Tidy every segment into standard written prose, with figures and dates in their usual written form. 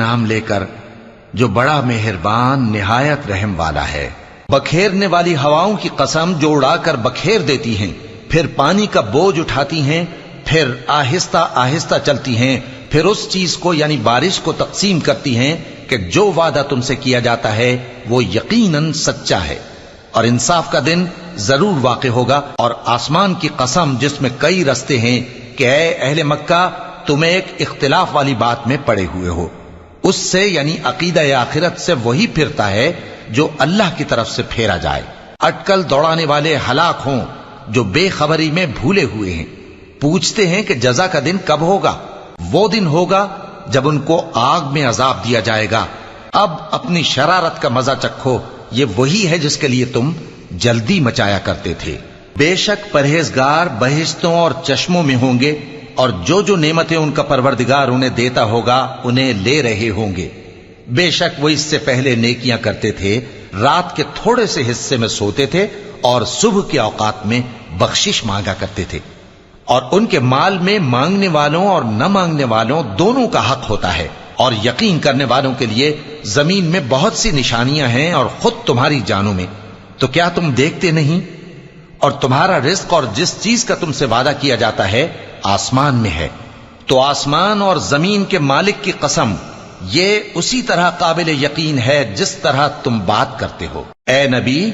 نام لے کر جو بڑا مہربان نہایت رحم والا ہے۔ بکھیرنے والی ہواؤں کی قسم جو اڑا کر بکھیر دیتی ہیں، پھر پانی کا بوجھ اٹھاتی ہیں، پھر آہستہ آہستہ چلتی ہیں، پھر اس چیز کو یعنی بارش کو تقسیم کرتی ہیں کہ جو وعدہ تم سے کیا جاتا ہے وہ یقیناً سچا ہے، اور انصاف کا دن ضرور واقع ہوگا۔ اور آسمان کی قسم جس میں کئی رستے ہیں کہ اے اہل مکہ تم ایک اختلاف والی بات میں پڑے ہوئے ہو، اس سے یعنی عقیدہ آخرت سے وہی پھرتا ہے جو اللہ کی طرف سے پھیرا جائے۔ اٹکل دوڑانے والے ہلاک ہوں جو بے خبری میں بھولے ہوئے ہیں۔ پوچھتے ہیں کہ جزا کا دن کب ہوگا؟ وہ دن ہوگا جب ان کو آگ میں عذاب دیا جائے گا۔ اب اپنی شرارت کا مزہ چکھو، یہ وہی ہے جس کے لیے تم جلدی مچایا کرتے تھے۔ بے شک پرہیزگار بہشتوں اور چشموں میں ہوں گے، اور جو جو نعمتیں ان کا پروردگار انہیں دیتا ہوگا انہیں لے رہے ہوں گے۔ بے شک وہ اس سے پہلے نیکیاں کرتے تھے، رات کے تھوڑے سے حصے میں سوتے تھے اور صبح کے اوقات میں بخشش مانگا کرتے تھے، اور ان کے مال میں مانگنے والوں اور نہ مانگنے والوں دونوں کا حق ہوتا ہے۔ اور یقین کرنے والوں کے لیے زمین میں بہت سی نشانیاں ہیں اور خود تمہاری جانوں میں، تو کیا تم دیکھتے نہیں؟ اور تمہارا رزق اور جس چیز کا تم سے وعدہ کیا جاتا ہے آسمان میں ہے، تو آسمان اور زمین کے مالک کی قسم یہ اسی طرح قابل یقین ہے جس طرح تم بات کرتے ہو۔ اے نبی،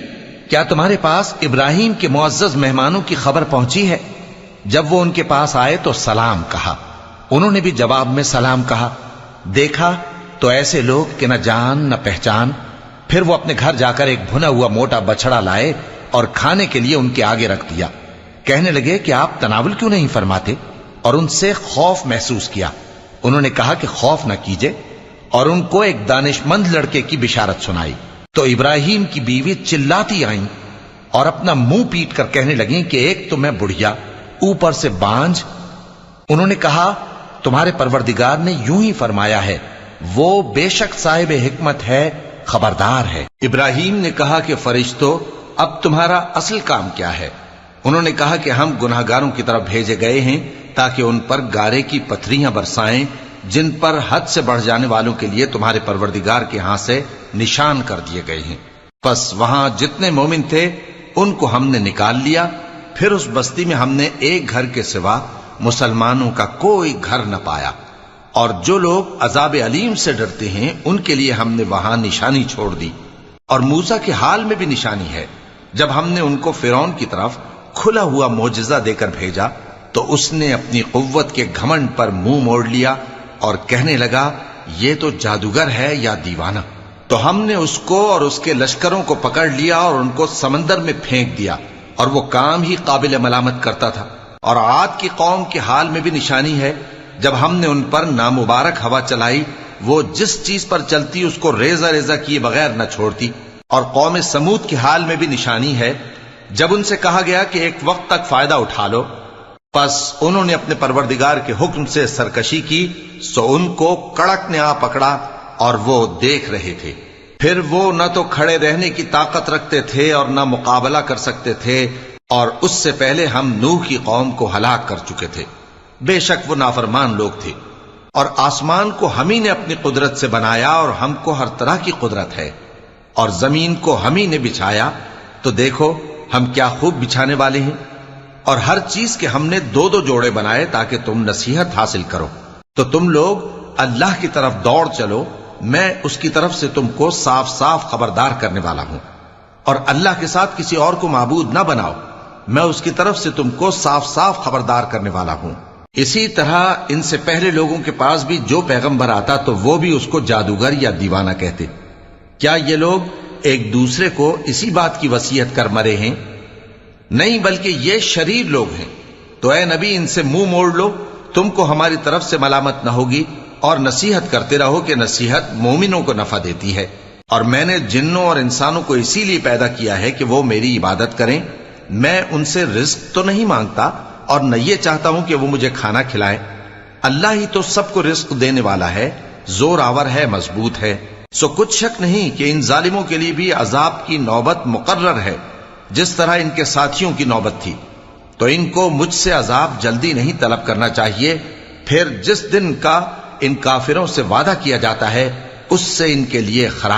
کیا تمہارے پاس ابراہیم کے معزز مہمانوں کی خبر پہنچی ہے؟ جب وہ ان کے پاس آئے تو سلام کہا، انہوں نے بھی جواب میں سلام کہا۔ دیکھا تو ایسے لوگ کہ نہ جان نہ پہچان۔ پھر وہ اپنے گھر جا کر ایک بھنا ہوا موٹا بچڑا لائے اور کھانے کے لیے ان کے آگے رکھ دیا۔ کہنے لگے کہ آپ تناول کیوں نہیں فرماتے؟ اور ان سے خوف محسوس کیا۔ انہوں نے کہا کہ خوف نہ کیجے، اور ان کو ایک دانش مند لڑکے کی بشارت سنائی۔ تو ابراہیم کی بیوی چلاتی آئیں اور اپنا منہ پیٹ کر کہنے لگیں کہ ایک تو میں بڑھیا، اوپر سے بانجھ۔ انہوں نے کہا تمہارے پروردگار نے یوں ہی فرمایا ہے، وہ بے شک صاحب حکمت ہے، خبردار ہے۔ ابراہیم نے کہا کہ فرشتوں، اب تمہارا اصل کام کیا ہے؟ انہوں نے کہا کہ ہم گناہگاروں کی طرف بھیجے گئے ہیں تاکہ ان پر گارے کی پتھریاں برسائیں جن پر حد سے بڑھ جانے والوں کے لیے تمہارے پروردگار کے ہاں سے نشان کر دیے گئے ہیں۔ پس وہاں جتنے مومن تھے ان کو ہم نے نکال لیا، پھر اس بستی میں ہم نے ایک گھر کے سوا مسلمانوں کا کوئی گھر نہ پایا، اور جو لوگ عذاب علیم سے ڈرتے ہیں ان کے لیے ہم نے وہاں نشانی چھوڑ دی۔ اور موسیٰ کے حال میں بھی نشانی ہے، جب ہم نے ان کو فرعون کی طرف کھلا ہوا معجزہ دے کر بھیجا تو اس نے اپنی قوت کے گھمنڈ پر منہ موڑ لیا اور کہنے لگا یہ تو جادوگر ہے یا دیوانہ۔ تو ہم نے اس کو اور اس کے لشکروں کو پکڑ لیا اور ان کو سمندر میں پھینک دیا، اور وہ کام ہی قابل ملامت کرتا تھا۔ اور عاد کی قوم کے حال میں بھی نشانی ہے، جب ہم نے ان پر نامبارک ہوا چلائی، وہ جس چیز پر چلتی اس کو ریزہ ریزہ کیے بغیر نہ چھوڑتی۔ اور قوم سمود کے حال میں بھی نشانی ہے، جب ان سے کہا گیا کہ ایک وقت تک فائدہ اٹھا لو، پس انہوں نے اپنے پروردگار کے حکم سے سرکشی کی، سو ان کو کڑک نے آ پکڑا اور وہ دیکھ رہے تھے۔ پھر وہ نہ تو کھڑے رہنے کی طاقت رکھتے تھے اور نہ مقابلہ کر سکتے تھے، اور اس سے پہلے ہم نوح کی قوم کو ہلاک کر چکے تھے۔ بے شک وہ نافرمان لوگ تھے۔ اور آسمان کو ہم ہی نے اپنی قدرت سے بنایا، اور ہم کو ہر طرح کی قدرت ہے، اور زمین کو ہم ہی نے بچھایا، تو دیکھو ہم کیا خوب بچھانے والے ہیں۔ اور ہر چیز کے ہم نے دو دو جوڑے بنائے تاکہ تم نصیحت حاصل کرو۔ تو تم لوگ اللہ کی طرف دوڑ چلو، میں اس کی طرف سے تم کو صاف صاف خبردار کرنے والا ہوں۔ اور اللہ کے ساتھ کسی اور کو معبود نہ بناؤ، میں اس کی طرف سے تم کو صاف صاف خبردار کرنے والا ہوں۔ اسی طرح ان سے پہلے لوگوں کے پاس بھی جو پیغمبر آتا تو وہ بھی اس کو جادوگر یا دیوانہ کہتے۔ کیا یہ لوگ ایک دوسرے کو اسی بات کی وصیت کر مرے ہیں؟ نہیں، بلکہ یہ شریر لوگ ہیں۔ تو اے نبی ان سے منہ موڑ لو، تم کو ہماری طرف سے ملامت نہ ہوگی، اور نصیحت کرتے رہو کہ نصیحت مومنوں کو نفع دیتی ہے۔ اور میں نے جنوں اور انسانوں کو اسی لیے پیدا کیا ہے کہ وہ میری عبادت کریں۔ میں ان سے رزق تو نہیں مانگتا، اور نہ یہ چاہتا ہوں کہ وہ مجھے کھانا کھلائیں۔ اللہ ہی تو سب کو رزق دینے والا ہے، زور آور ہے، مضبوط ہے۔ سو کچھ شک نہیں کہ ان ظالموں کے لیے بھی عذاب کی نوبت مقرر ہے، جس طرح ان کے ساتھیوں کی نوبت تھی۔ تو ان کو مجھ سے عذاب جلدی نہیں طلب کرنا چاہیے، پھر جس دن کا ان کافروں سے وعدہ کیا جاتا ہے اس سے ان کے لیے خراب